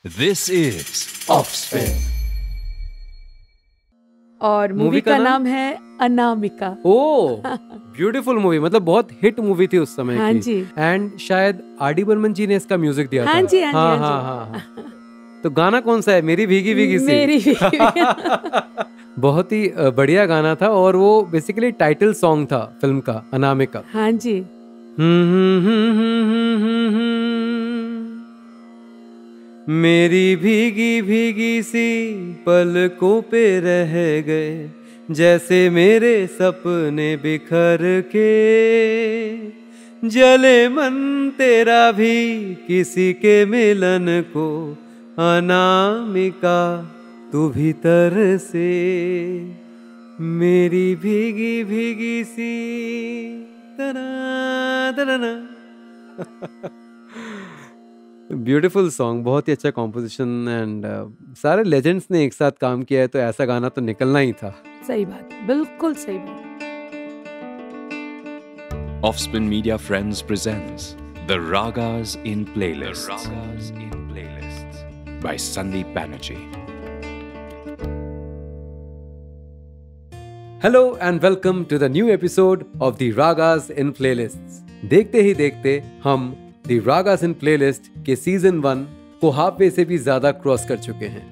This is Offspin. और movie का नाम है अनामिका। ओह ब्यूटीफुल मूवी, मतलब बहुत हिट मूवी थी उस समय हाँ की। जी। एंड शायद आर.डी. बर्मन जी ने इसका म्यूजिक दिया हाँ था। जी, हाँ जी, हाँ हाँ हाँ जी। हाँ। तो गाना कौन सा है? मेरी भीगी भीगी सी। मेरी भीगी बहुत ही बढ़िया गाना था और वो बेसिकली टाइटल सॉन्ग था फिल्म का, अनामिका। हाँ जी। मेरी भीगी भीगी सी पलकों पे रह गए, जैसे मेरे सपने बिखर के, जले मन तेरा भी किसी के मिलन को, अनामिका तू भीतर से, मेरी भीगी भीगी सी तना तना। ब्यूटीफुल सॉन्ग, बहुत ही अच्छा कॉम्पोजिशन एंड सारे लेजेंड्स ने एक साथ काम किया है, तो ऐसा गाना तो निकलना ही था। सही बात, बिल्कुल सही बात। Offspin Media Friends presents The Ragas in Playlists. The Ragas in Playlists by Sandeep Banerjee. Hello and welcome to the new episode of the ragas in playlists. देखते ही देखते हम द रागास इन प्लेलिस्ट के सीजन 1 को हाफ वे से भी ज्यादा cross कर चुके हैं।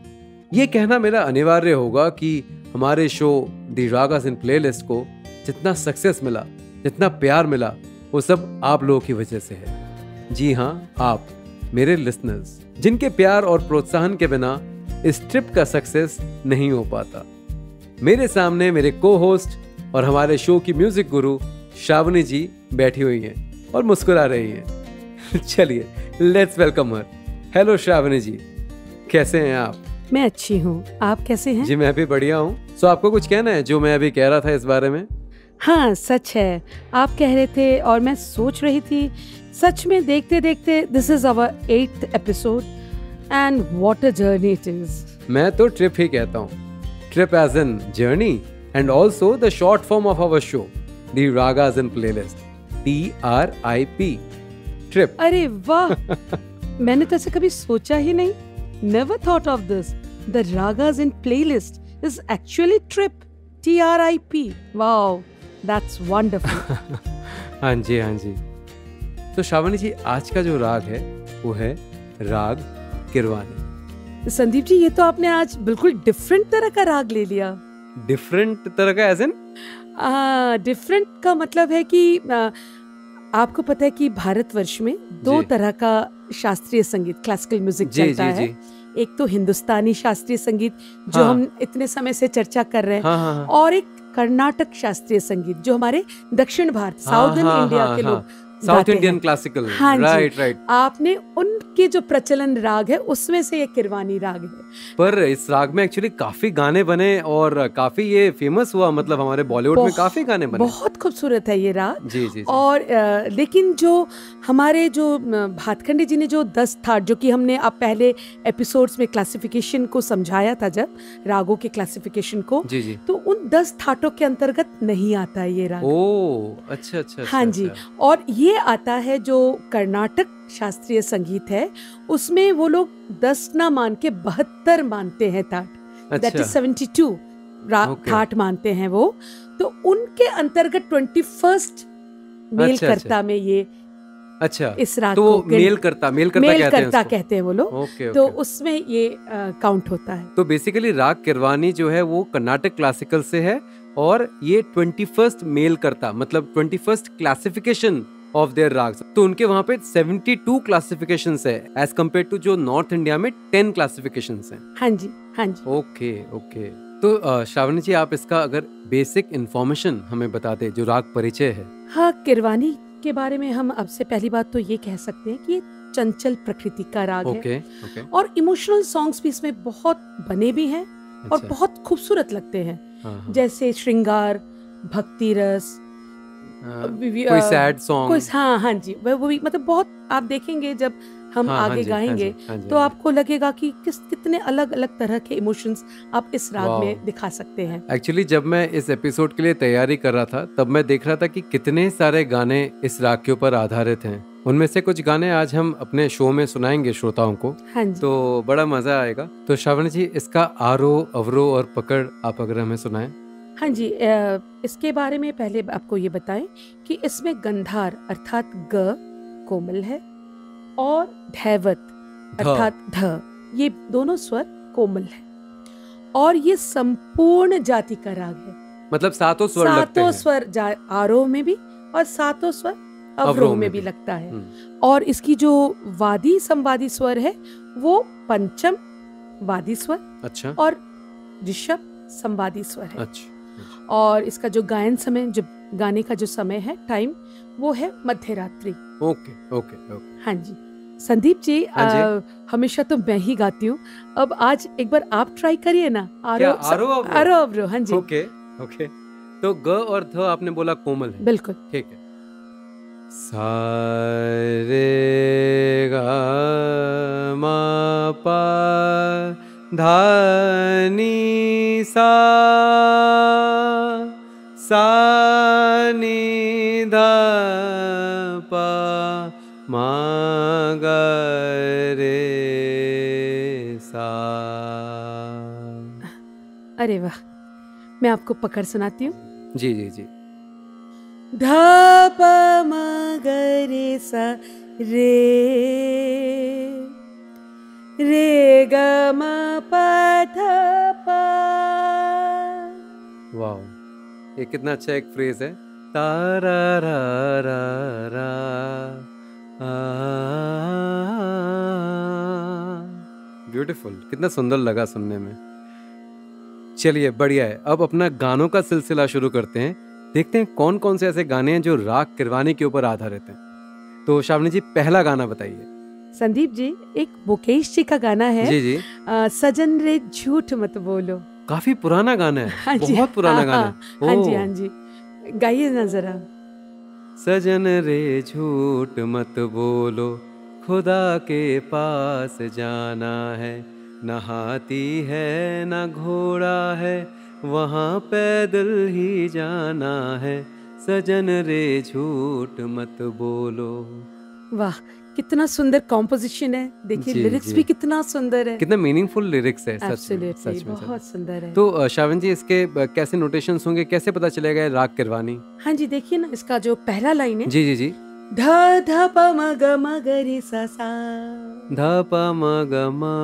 ये कहना मेरा अनिवार्य होगा कि हमारे show the ragas in playlist को जितना सक्सेस मिला, जितना प्यार मिला, वो सब आप लोगों की वजह से है। जी हाँ, आप मेरे लिसनर्स, जिनके प्यार और प्रोत्साहन के बिना इस ट्रिप का सक्सेस नहीं हो पाता। मेरे सामने मेरे को होस्ट और हमारे शो की म्यूजिक गुरु श्रावणी जी बैठी हुई हैं और मुस्कुरा रही हैं। चलिए let's welcome her. Hello Shravani ji, कैसे हैं आप? मैं अच्छी हूँ, आप कैसे हैं? जी मैं भी बढ़िया हूँ। सो आपको कुछ कहना है जो मैं अभी कह रहा था इस बारे में? हाँ सच है, आप कह रहे थे और मैं सोच रही थी, सच में देखते देखते this is our 8th episode and what a journey it is. मैं तो ट्रिप ही कहता हूँ, trip as in journey and also the short form of our show the ragas in playlist, TRIP, trip. अरे वाह, मैंने तो ऐसे कभी सोचा ही नहीं। Never thought of this. The ragas in playlist is actually trip, TRIP। Wow, that's wonderful. हाँ जी हाँ जी। तो श्रावणी जी, आज का जो राग है वो है राग किरवानी। संदीप जी, ये तो आपने आज बिल्कुल डिफरेंट तरह का राग ले लिया। डिफरेंट तरह का एज इन? डिफरेंट का मतलब है कि आपको पता है कि भारतवर्ष में 2 तरह का शास्त्रीय संगीत, क्लासिकल म्यूजिक चलता है। एक तो हिंदुस्तानी शास्त्रीय संगीत जो हम इतने समय से चर्चा कर रहे हैं, और एक कर्नाटक शास्त्रीय संगीत जो हमारे दक्षिण भारत, साउदर्न इंडिया के लोग, साउथ इंडियन क्लासिकल। हाँ राइट राइट। आपने उनके जो प्रचलन राग है उसमें से ये किरवानी राग है। पर इस राग में एक्चुअली काफी गाने बने और काफी ये फेमस हुआ, मतलब हमारे बॉलीवुड में काफी गाने बने। बहुत खूबसूरत है ये राग। जी जी। और लेकिन जो हमारे जो भातखंडे जी ने जो 10 थाट, जो कि हमने अब पहले एपिसोड्स में क्लासिफिकेशन को समझाया था, जब रागों के क्लासिफिकेशन को, जी जी, तो उन 10 थाटों के अंतर्गत नहीं आता है ये राग। ओह अच्छा अच्छा। हाँ जी। और ये आता है जो कर्नाटक शास्त्रीय संगीत है, उसमें वो लोग 10 ना मान के 72 मानते हैं थाट, दैट इज 72 थाट मानते हैं वो। तो उनके अंतर्गत 21st मेलकर्ता में ये इस राग तो को मेलकर्ता कहते हैं वो लोग। तो उसमें ये काउंट होता है। तो बेसिकली राग किरवानी जो है वो कर्नाटक क्लासिकल से है, और ये 21st मेलकर्ता, मतलब 21st classification of their ragas. तो उनके वहाँ पे 72 क्लासिफिकेशंस है, एज कम्पेयर टू जो नॉर्थ इंडिया में 10 क्लासिफिकेशंस हैं। हाँ जी हाँ जी। Okay okay. तो श्रावणी जी, आप इसका अगर बेसिक इंफॉर्मेशन हमें बता दें, जो राग परिचय है। हाँ, किरवानी के बारे में हम अब से पहली बात तो ये कह सकते हैं कि ये चंचल प्रकृति का राग है। और इमोशनल सॉन्ग्स भी इसमें बहुत बने भी हैं और बहुत खूबसूरत लगते हैं। जैसे श्रृंगार, भक्ति रस, कोई सैड सॉन्ग, कोई हाँ जी, वो भी मतलब बहुत आप देखेंगे जब हम आगे गाएंगे तो आपको लगेगा कि कितने अलग अलग तरह के इमोशंस आप इस राग में दिखा सकते हैं। एक्चुअली जब मैं इस एपिसोड के लिए तैयारी कर रहा था तब मैं देख रहा था कि कितने सारे गाने इस राग के ऊपर आधारित हैं। उनमें से कुछ गाने आज हम अपने शो में सुनाएंगे श्रोताओं को। हाँ जी। तो बड़ा मजा आएगा। तो श्रावणी जी, इसका आरोह, अवरोह और पकड़ आप अगर हमें सुनाएं। हाँ जी, इसके बारे में पहले आपको ये बताएं कि इसमें गंधार अर्थात ग कोमल है और धैवत अर्थात ध, ये दोनों स्वर कोमल है और ये संपूर्ण जाति का राग है। मतलब सातों स्वर लगते हैं। सातों स्वर आरोह में भी और सातों स्वर अवरोह में भी लगता है। और इसकी जो वादी संवादी स्वर है वो पंचम वादी स्वर, अच्छा, और ऋषभ संवादी स्वर है। अच्छा। और इसका जो गायन समय, जो गाने का जो समय है, टाइम, वो है मध्य रात्रि। Okay okay okay. हाँ जी संदीप जी, हमेशा तो मैं ही गाती हूँ, अब आज एक बार आप ट्राई करिए ना। आरोह अवरोह। हाँ जी। Okay okay. तो ग और ध आपने बोला कोमल है। बिल्कुल ठीक है। सा रे गा मा पा धा नी सा, सा नी धा पा मा गा रे सा। अरे वाह, मैं आपको पकड़ सुनाती हूँ। जी जी जी। धा पा मा गा रे सा रे, रे ग म प ध पा। वाओ, ये कितना अच्छा एक फ्रेज है। तारा रा रा रा ब्यूटीफुल, कितना सुंदर लगा सुनने में। चलिए बढ़िया है, अब अपना गानों का सिलसिला शुरू करते हैं। देखते हैं कौन कौन से ऐसे गाने हैं जो राग किरवानी के ऊपर आधारित हैं। तो श्रावणी जी, पहला गाना बताइए। संदीप जी, एक मुकेश जी का गाना है। जी जी। सजन रे झूठ मत बोलो। काफी पुराना गाना है। हाँ जी, बहुत पुराना गाना है। हाँ जी हाँ जी, गाइए ना जरा। सजन रे झूठ मत बोलो, खुदा के पास जाना है, न हाथी है न घोड़ा है, वहाँ पैदल ही जाना है, सजन रे झूठ मत बोलो। वाह, कितना सुंदर कॉम्पोजिशन है। देखिए लिरिक्स भी कितना सुंदर है, कितना मीनिंगफुल लिरिक्स है। सच में बहुत सुंदर है। तो श्रावण जी, इसके कैसे नोटेशंस होंगे, कैसे पता चलेगा राग किरवानी? हाँ जी, देखिए ना, इसका जो पहला लाइन है, जी जी जी, ध ध प म ग रे सा सा, ध प म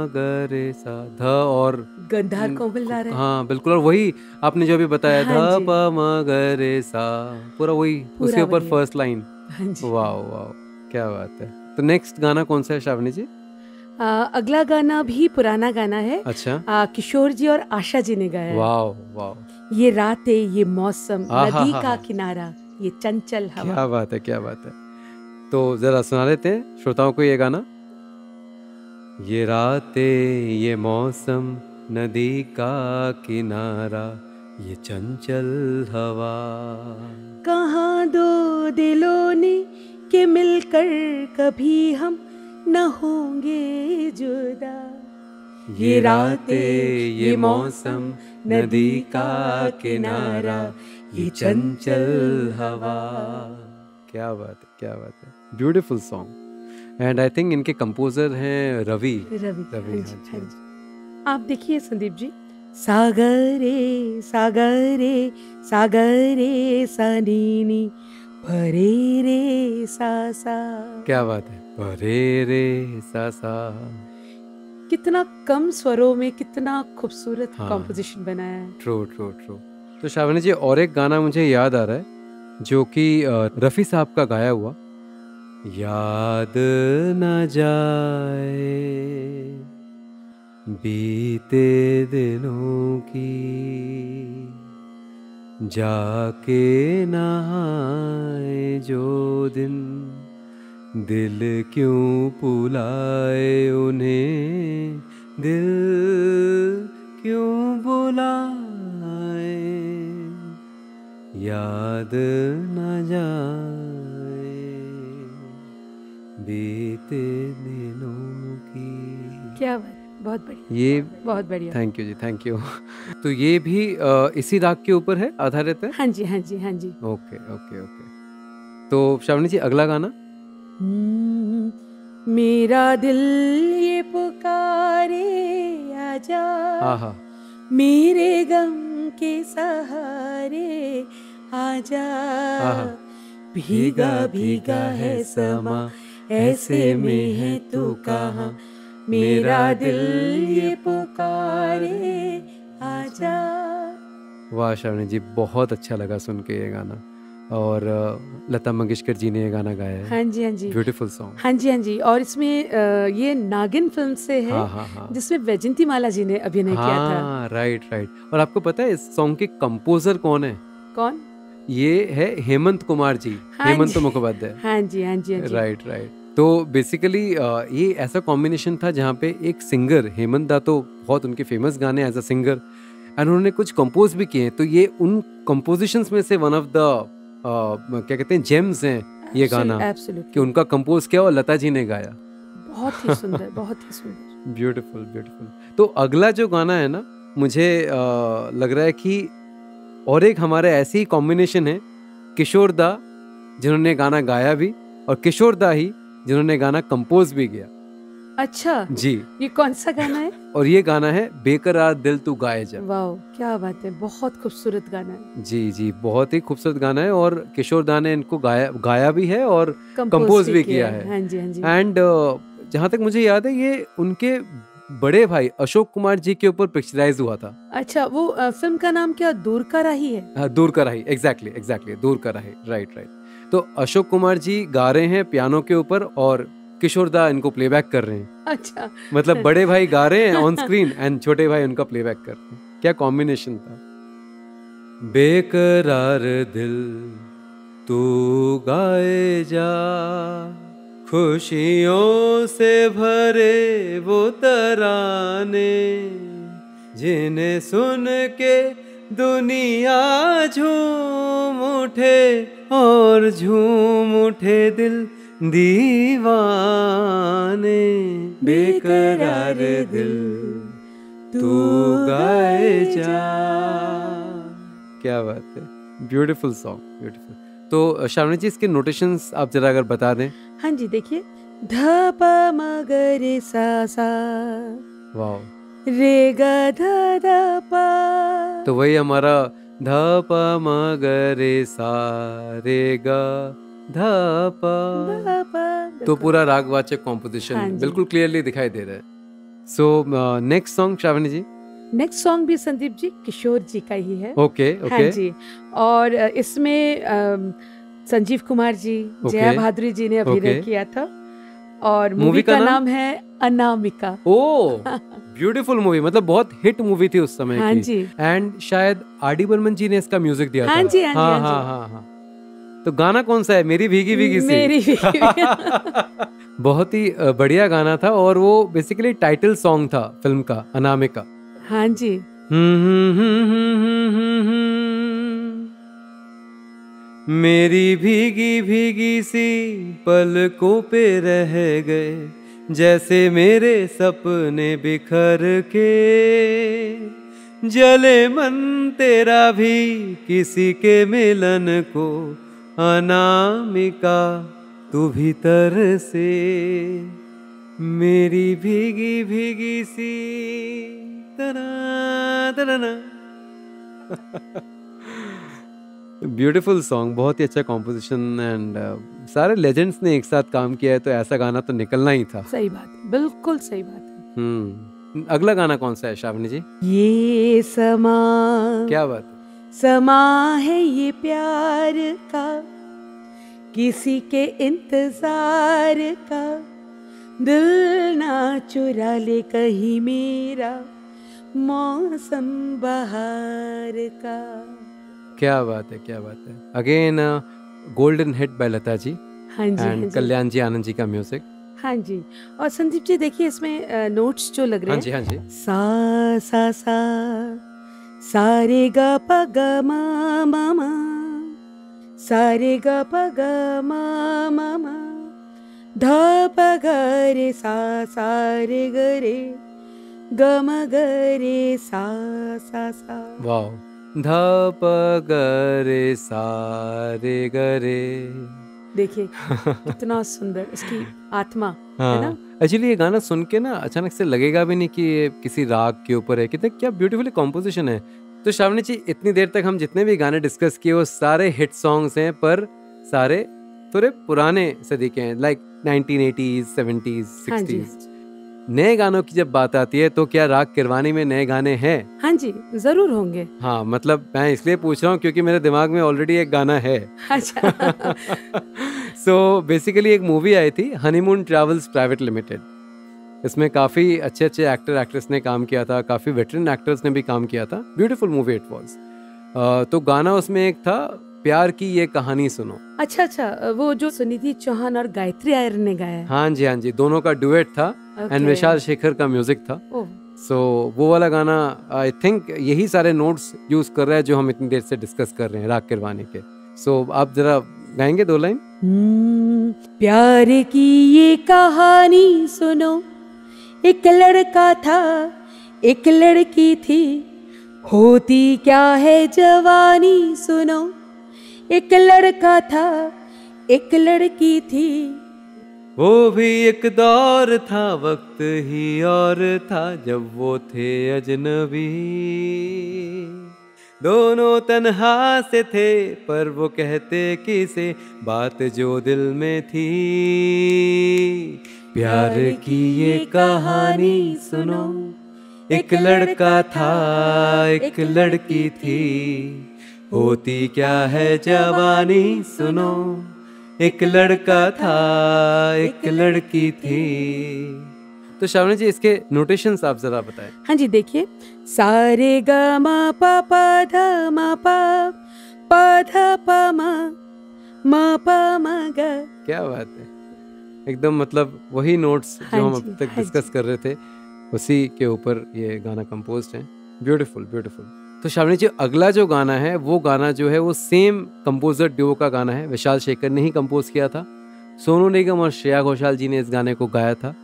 ग रे सा, ध और गंधार को मिला रहे। हाँ बिल्कुल, और वही आपने जो भी बताया, ध प म ग रे सा, पूरा वही, उसके ऊपर फर्स्ट लाइन। वाह वाह, क्या बात है। तो नेक्स्ट गाना कौन सा है श्रावणी जी? अगला गाना भी पुराना गाना है। अच्छा। किशोर जी और आशा जी ने गाया। वाह वाह। ये रातें, ये मौसम, नदी का किनारा, ये चंचल हवा। क्या बात है, क्या बात है। तो जरा सुना लेते हैं श्रोताओं को ये गाना। ये रातें, ये मौसम, नदी का किनारा, ये चंचल हवा, कहाँ दो दिलों ने के मिलकर कभी हम न होंगे जुदा। ये रातें, ये मौसम, नदी का किनारा, ये चंचल हवा। क्या बात है, क्या बात है। Beautiful song. And I think इनके कंपोजर हैं रवि। आप देखिए संदीप जी, सागरे सागरे सागरे सनीनी परे रे सा सा। क्या बात है, परे रे सा सा। कितना कम स्वरों में कितना खूबसूरत कॉम्पोजिशन बनाया है। True true true. तो श्रावणी जी, और एक गाना मुझे याद आ रहा है जो कि रफी साहब का गाया हुआ, याद न जाए बीते दिनों की, जाके नहाए जो दिन, दिल क्यों बुलाए उन्हें, दिल क्यों बुलाए, याद न जाए बीते दिनों क्या बात, बहुत बढ़िया, ये बहुत बढ़िया। थैंक यू जी, थैंक यू। तो ये भी इसी राग के ऊपर है, आधारित है? हाँ जी, हाँ जी, हाँ जी। Okay okay okay. तो श्रावणी जी अगला गाना। मेरा दिल ये पुकारे आजा, आहा, मेरे गम के सहारे आजा, आहा। भीगा भीगा है समा, ऐसे में है तू कहाँ, मेरा दिल ये पुकारे आजा। वाह श्रावणी जी, बहुत अच्छा लगा सुन के ये गाना। और लता मंगेशकर जी ने ये गाना गाया है। हाँ जी, हाँ जी, ब्यूटीफुल सॉन्ग। हाँ जी, हाँ जी। और इसमें ये नागिन फिल्म से है, हाँ हाँ हाँ, जिसमें वैजंती माला जी ने अभिनय किया था। हाँ राइट राइट। और आपको पता है इस सॉन्ग के कंपोजर कौन है? कौन? ये है हेमंत कुमार जी, हाँ हेमंत जी। मुखोपाध्याय। हाँ जी, हाँ जी, हाँ जी। Right right. तो बेसिकली ये ऐसा कॉम्बिनेशन था जहाँ पे एक सिंगर, हेमंत दा तो बहुत उनके फेमस गाने एज अ सिंगर, एंड उन्होंने कुछ कंपोज भी किए हैं। तो ये उन कंपोजिशंस में से वन ऑफ द क्या कहते हैं जेम्स हैं ये गाना, कि उनका कंपोज किया और लता जी ने गाया। बहुत ही सुंदर, बहुत ही सुंदर। Beautiful beautiful. तो अगला जो गाना है ना, मुझे लग रहा है कि और एक हमारे ऐसे ही कॉम्बिनेशन है, किशोर दा जिन्होंने गाना गाया भी और किशोर दा ही जिन्होंने गाना कंपोज भी किया। अच्छा जी, ये कौन सा गाना है? और ये गाना है बेकरार दिल तू गाए जा। वाह, क्या बात है, बहुत खूबसूरत गाना है। जी जी, बहुत ही खूबसूरत गाना है और किशोर दा ने इनको गाया भी है और कंपोज भी किया है। हाँ जी, हाँ जी। एंड जहाँ तक मुझे याद है ये उनके बड़े भाई अशोक कुमार जी के ऊपर पिक्चराइज हुआ था। अच्छा, वो फिल्म का नाम क्या दूर का राही है? हाँ, दूर का राही, एग्जैक्टली एग्जैक्टली, दूर का राही, राइट राइट। तो अशोक कुमार जी गा रहे हैं पियानो के ऊपर और किशोर दा इनको प्लेबैक कर रहे हैं। अच्छा, मतलब बड़े भाई गा रहे हैं ऑन स्क्रीन एंड छोटे भाई उनका प्लेबैक कर रहे हैं। क्या कॉम्बिनेशन था। बेकरार दिल तू गाए जा, खुशियों से भरे वो तराने, जिन्हें सुन के दुनिया झूम उठे और झूम उठे दिल दीवाने। बेकरार दिल तू गाए जा। क्या बात है, ब्यूटीफुल सॉन्ग, ब्यूटीफुल। तो श्रावणी जी इसके नोटेशंस आप जरा अगर बता दें। हाँ जी, देखिए, ध प म ग रे सा सा, वाओ, रे ग ध ध प। तो वही हमारा ध प म ग रे सा रे ग ध प। तो पूरा रागवाचक कॉम्पोजिशन हाँ जी। बिल्कुल क्लियरली दिखाई दे रहा है। सो नेक्स्ट सॉन्ग श्रावणी जी। नेक्स्ट सॉन्ग भी संदीप जी किशोर जी का ही है। Okay okay. हाँ जी, और इसमें संजीव कुमार जी, जया भादुरी जी ने अभिनय किया था और मूवी का नाम है अनामिका। ओ, ब्यूटीफुल मूवी, मतलब बहुत हिट मूवी थी उस समय हाँ की। जी। एंड शायद आर.डी. बर्मन जी ने इसका म्यूजिक दिया हाँ था। जी, हाँ जी, हाँ हाँ हाँ जी। हाँ हाँ। तो गाना कौन सा है? मेरी भीगी भीगी सी। मेरी भीगी। बहुत ही बढ़िया गाना था और वो बेसिकली टाइटल सॉन्ग था फिल्म का, अनामिका। हाँ जी। मेरी भीगी भीगी सी पलकों पे रह गए, जैसे मेरे सपने बिखर के, जले मन तेरा भी किसी के मिलन को, अनामिका तू भीतर से, मेरी भीगी भीगी सी तना तना। ब्यूटीफुल सॉन्ग, बहुत ही अच्छा कॉम्पोजिशन एंड सारे लेजेंड्स ने एक साथ काम किया है, तो ऐसा गाना तो निकलना ही था। सही बात है, बिल्कुल सही बात है। अगला गाना कौन सा है श्रावणी जी? ये समा, क्या बात है, समा है ये प्यार का, किसी के इंतजार का, दिल ना चुरा ले कहीं मेरा मौसम बहार का। क्या बात है, क्या बात है। Again golden hit by Lata ji. हाँ जी, एंड कल्याण जी आनंद जी का म्यूजिक। हाँ जी, और संदीप जी देखिए इसमें नोट्स जो लग रहे हैं। हाँ जी, हाँ जी। सा सा सा, सारे गा प ग म म म, सारे गा प ग म म म, ध प ग रे सा सा रे ग रे ग म ग रे सा सा सा। वाओ, ध प ग रे सा रे ग रे। देखिए कितना सुंदर इसकी आत्मा है ना। हाँ, एक्चुअली ये गाना सुन के ना अचानक से लगेगा भी नहीं कि ये किसी राग के ऊपर है, कितने क्या ब्यूटीफुली कॉम्पोजिशन है। तो श्रावणी जी, इतनी देर तक हम जितने भी गाने डिस्कस किए वो सारे हिट सॉन्ग्स हैं, पर सारे थोड़े पुराने सदी के हैं, लाइक 1980s, 70s, 60s। नए गानों की जब बात आती है तो क्या राग किरवानी में नए गाने हैं? हाँ जी, जरूर होंगे। हाँ, मतलब मैं इसलिए पूछ रहा हूँ क्योंकि मेरे दिमाग में ऑलरेडी एक गाना है। अच्छा। सो बेसिकली एक मूवी आई थी, हनीमून ट्रैवल्स प्राइवेट लिमिटेड। इसमें काफ़ी अच्छे अच्छे एक्टर एक्ट्रेस ने काम किया था, काफ़ी वेटरन एक्टर्स ने भी काम किया था। Beautiful movie it was. तो गाना उसमें एक था, प्यार की ये कहानी सुनो। अच्छा, वो जो सुनिधि चौहान और गायत्री आयर ने गाया है। हाँ जी, दोनों का डुएट था एंड विशाल शेखर का म्यूजिक था। सो वो वाला गाना आई थिंक यही सारे नोट्स यूज कर रहा है जो हम इतनी देर से डिस्कस कर रहे हैं राग किरवानी के। सो आप जरा गाएंगे 2 लाइन? प्यार की ये कहानी सुनो, एक लड़का था एक लड़की थी, होती क्या है जवानी सुनो। एक लड़का था एक लड़की थी, वो भी एक दौर था, वक्त ही और था जब वो थे अजनबी। दोनों तन्हा से थे पर वो कहते किसे बात जो दिल में थी। प्यार की ये कहानी सुनो, एक लड़का था एक लड़की थी, होती क्या है जवानी सुनो। एक लड़का था एक लड़की थी। तो श्रावणी जी, इसके नोटेशंस आप जरा बताएं। हाँ जी, देखिए, सारे ग म प प ध म प प ध प म प म ग। क्या बात है, एकदम मतलब वही नोट्स जो हम अब तक डिस्कस कर रहे थे उसी के ऊपर ये गाना कंपोज्ड है। Beautiful beautiful. तो श्रावणी जी, अगला जो गाना है वो गाना जो है वो सेम कंपोजर ड्यूओ का गाना है, विशाल शेखर ने ही कंपोज किया था। सोनू निगम और श्रेया घोषाल जी ने इस गाने को गाया था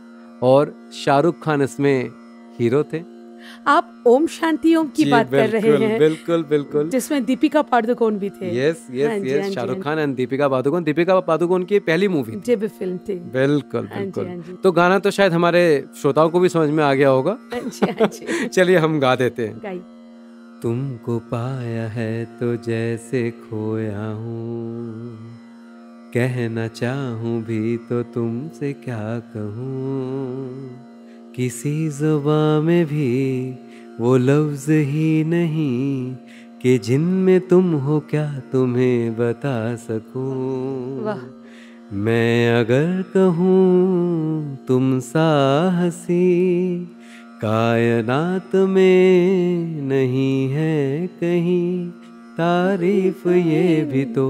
और शाहरुख खान इसमें हीरो थे। आप ओम शांति ओम की बात कर रहे हैं? बिल्कुल बिल्कुल, जिसमें दीपिका पादुकोण भी थे। यस, शाहरुख खान एंड दीपिका पादुकोण की पहली मूवी जब फिल्म थी। बिल्कुल बिल्कुल। तो गाना तो शायद हमारे श्रोताओं को भी समझ में आ गया होगा। चलिए हम गा देते हैं। तुमको पाया है तो जैसे खोया हूँ, कहना चाहूँ भी तो तुमसे क्या कहूँ। किसी ज़ुबान में भी वो लफ्ज़ ही नहीं कि जिनमें तुम हो क्या तुम्हें बता सकूँ। वाह। मैं अगर कहूँ तुम सा हंसी कायनात में नहीं है कहीं, तारीफ ये भी तो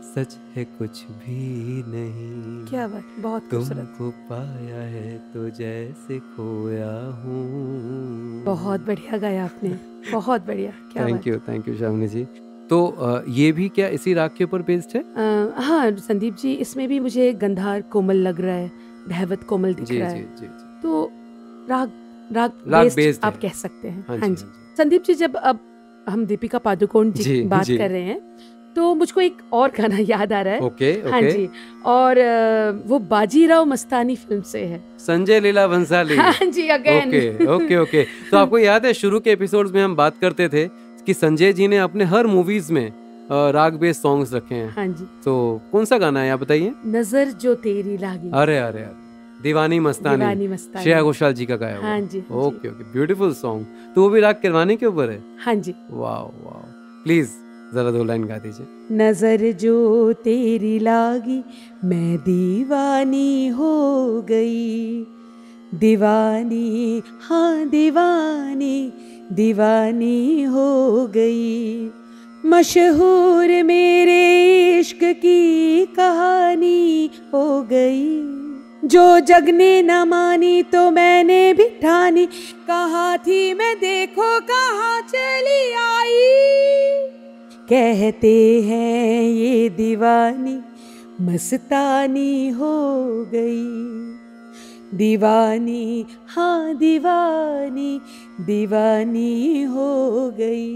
सच है कुछ भी नहीं। क्या बात, बहुत खूबसूरत। तुमको पाया है तो जैसे खोया हूँ। बहुत बढ़िया गाया आपने, बहुत बढ़िया। क्या थैंक यू श्रावणी जी। तो ये भी क्या इसी राग के ऊपर बेस्ड है? हाँ संदीप जी, इसमें भी मुझे गंधार कोमल लग रहा है, धैवत कोमल दिख रहा है। जी। तो राग बेस्ड आप कह सकते हैं। हाँ जी संदीप जी, जब अब हम दीपिका पादुकोण जी बात कर रहे हैं तो मुझको एक और गाना याद आ रहा है। ओके। हाँ जी, और वो बाजीराव मस्तानी फिल्म से है, संजय लीला भंसाली। हाँ जी, अगेन। ओके। तो आपको याद है शुरू के एपिसोड्स में हम बात करते थे कि संजय जी ने अपने हर मूवीज में राग बेस्ड सॉन्ग्स रखे हैं। हाँ जी। तो कौन सा गाना है आप बताइए? नजर जो तेरी लागी। अरे दीवानी मस्तानी, श्रेया घोषाल जी का गाया हुआ। हाँ जी। Okay, beautiful song. तो वो भी राग किरवानी के ऊपर है? हाँ जी। वाह, प्लीज जरा 2 लाइन गा दीजिए। नजर जो तेरी लागी मैं दीवानी हो गई, दीवानी, हाँ दीवानी हो गई। मशहूर मेरे इश्क की कहानी हो गई, जो जग ने न मानी तो मैंने भी ठानी। कहाँ थी मैं देखो कहाँ चली आई, कहते हैं ये दीवानी मस्तानी हो गई, दीवानी, हाँ दीवानी, दीवानी हो गई।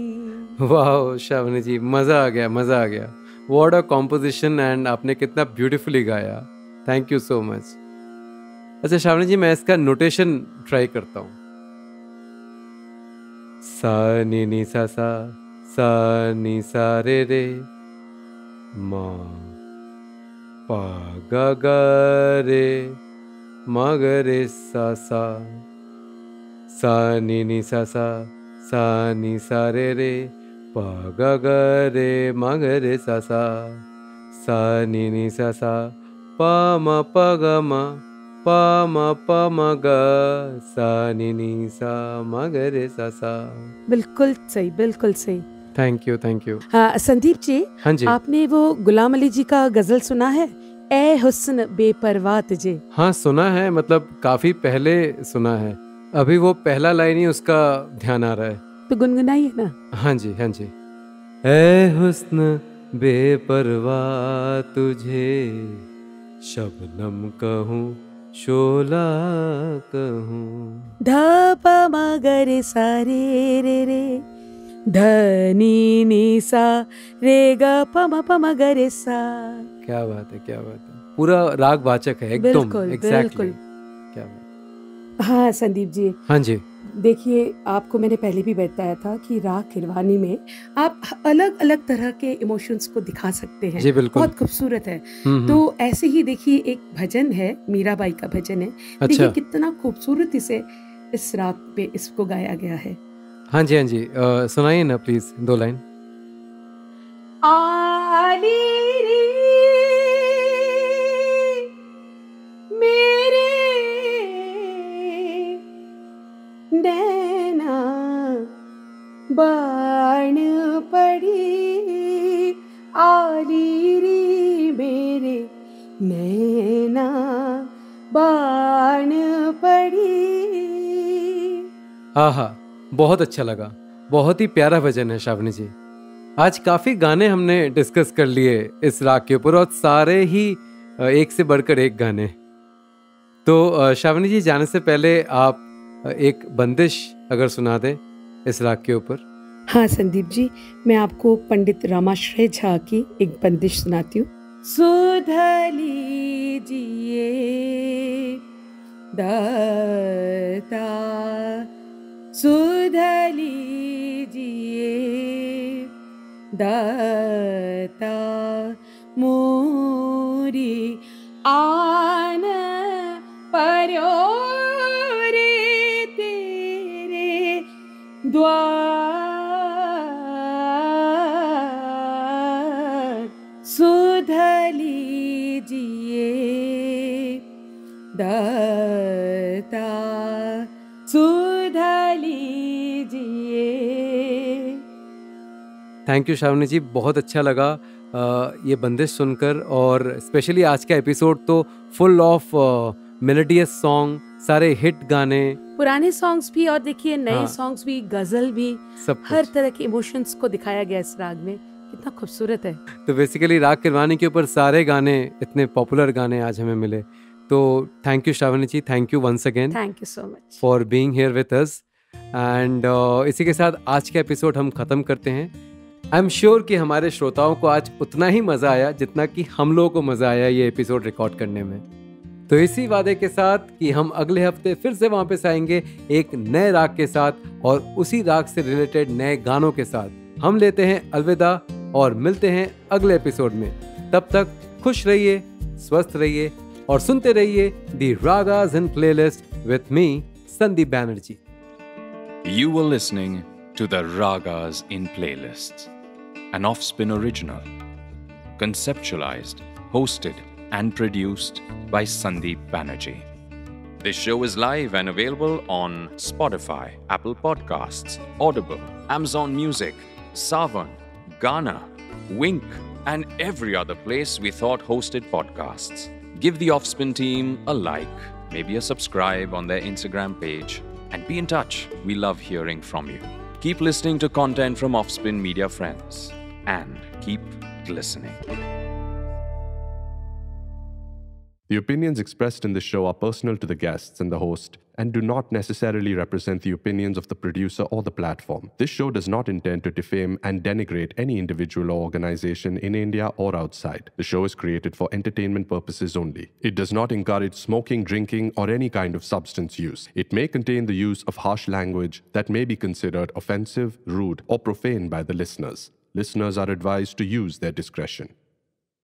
वाह श्रावणी जी, मज़ा आ गया, मज़ा आ गया। व्हाट अ कॉम्पोजिशन, एंड आपने कितना ब्यूटीफुली गाया। Thank you so much. अच्छा श्रावणी जी, मैं इसका नोटेशन ट्राई करता हूँ। सा नी नी सा नी सा रे रे, मा पा गा गा रे, मा ग रे सा नी नी सा नी सा रे रे, पा गा गा रे, मा ग रे सा नी नी सा पा मा पा गा मा, पा मा पा मा गा, सा नी नी सा, मा ग रे सा। बिल्कुल सही, बिल्कुल सही। Thank you, thank you. हाँ संदीप जी, हाँ जी, आपने वो गुलाम अली जी का गजल सुना है, ए हुस्न बेपरवाह तुझे? हाँ सुना है, मतलब काफी पहले सुना है। अभी वो पहला लाइन ही उसका ध्यान आ रहा है, तो गुनगुनाइए ना। हाँ जी, हाँ जी। ए हुस्न बेपरवाह तुझे, शबनम कहूँ शोला कहूँ, ध प म ग रे सा रे रे रे, ध नी नी सा रे ग प म ग रे सा। क्या बात है, क्या बात है। पूरा राग वाचक है एकदम, बिल्कुल, एग्जैक्टली। बिल्कुल। क्या बात। हाँ संदीप जी, हाँ जी, देखिए आपको मैंने पहले भी बताया था कि राग खिलवानी में आप अलग अलग तरह के इमोशंस को दिखा सकते हैं। जी बिल्कुल। बहुत खूबसूरत है। तो ऐसे ही देखिए एक भजन है, मीराबाई का भजन है। अच्छा। देखिए कितना खूबसूरती से इस राग पे इसको गाया गया है। हाँ जी, हाँ जी, सुनाइए ना प्लीज 2 लाइन। आली रे मेरे नैना बाण पड़ी, आली रे मेरे नैना बाण पड़ी। आहा, बहुत अच्छा लगा, बहुत ही प्यारा भजन है श्रावणी जी। आज काफी गाने हमने डिस्कस कर लिए इस राग के ऊपर, और सारे ही एक से बढ़कर एक गाने। तो श्रावणी जी, जाने से पहले आप एक बंदिश अगर सुना दें इस राग के ऊपर। हाँ संदीप जी, मैं आपको पंडित रामाश्रय झा की एक बंदिश सुनाती हूँ। सुध लीजिए दाता, सुध लीजिए दाता, मोरी आन पर्यो रे तेरे द्वार, सुध लीजिए दाता, सुध लीजिए। थैंक यू श्रावणी जी, बहुत अच्छा लगा ये बंदिश सुनकर, और स्पेशली आज का एपिसोड तो फुल ऑफ मेलोडियस सॉन्ग, सारे हिट गाने, पुराने सॉन्ग्स भी और देखिए नए हाँ। सॉन्ग्स भी, गजल भी, सब हर कुछ। तरह के इमोशंस को दिखाया गया इस राग में। कितना खूबसूरत है। तो बेसिकली राग किरवानी के ऊपर सारे गाने, इतने पॉपुलर गाने आज हमें मिले। तो thank you Shravani ji, thank you once again, thank you so much for being here with us. And इसी के साथ आज का एपिसोड हम खत्म करते हैं। आई एम श्योर कि हमारे श्रोताओं को आज उतना ही मजा आया जितना कि हम लोगों को मजा आया ये एपिसोड रिकॉर्ड करने में। तो इसी वादे के साथ कि हम अगले हफ्ते फिर से वापस आएंगे एक नए राग के साथ और उसी राग से रिलेटेड नए गानों के साथ, हम लेते हैं अलविदा और मिलते हैं अगले एपिसोड में। तब तक खुश रहिए, स्वस्थ रहिए और सुनते रहिए the ragas in playlist with me Sandeep Banerjee. You were listening to the Ragas in Playlists, an Offspin original, conceptualized, hosted and produced by Sandeep Banerjee. This show is live and available on Spotify, Apple Podcasts, Audible, Amazon Music, Saavn, Gaana, Wink, and every other place we thought hosted podcasts. Give the Offspin team a like, maybe a subscribe on their Instagram page, and be in touch. We love hearing from you. Keep listening to content from Offspin Media Friends, and keep listening. The opinions expressed in this show are personal to the guests and the host and do not necessarily represent the opinions of the producer or the platform. This show does not intend to defame and denigrate any individual or organization in India or outside. The show is created for entertainment purposes only. It does not encourage smoking, drinking, or any kind of substance use. It may contain the use of harsh language that may be considered offensive, rude, or profane by the listeners. Listeners are advised to use their discretion.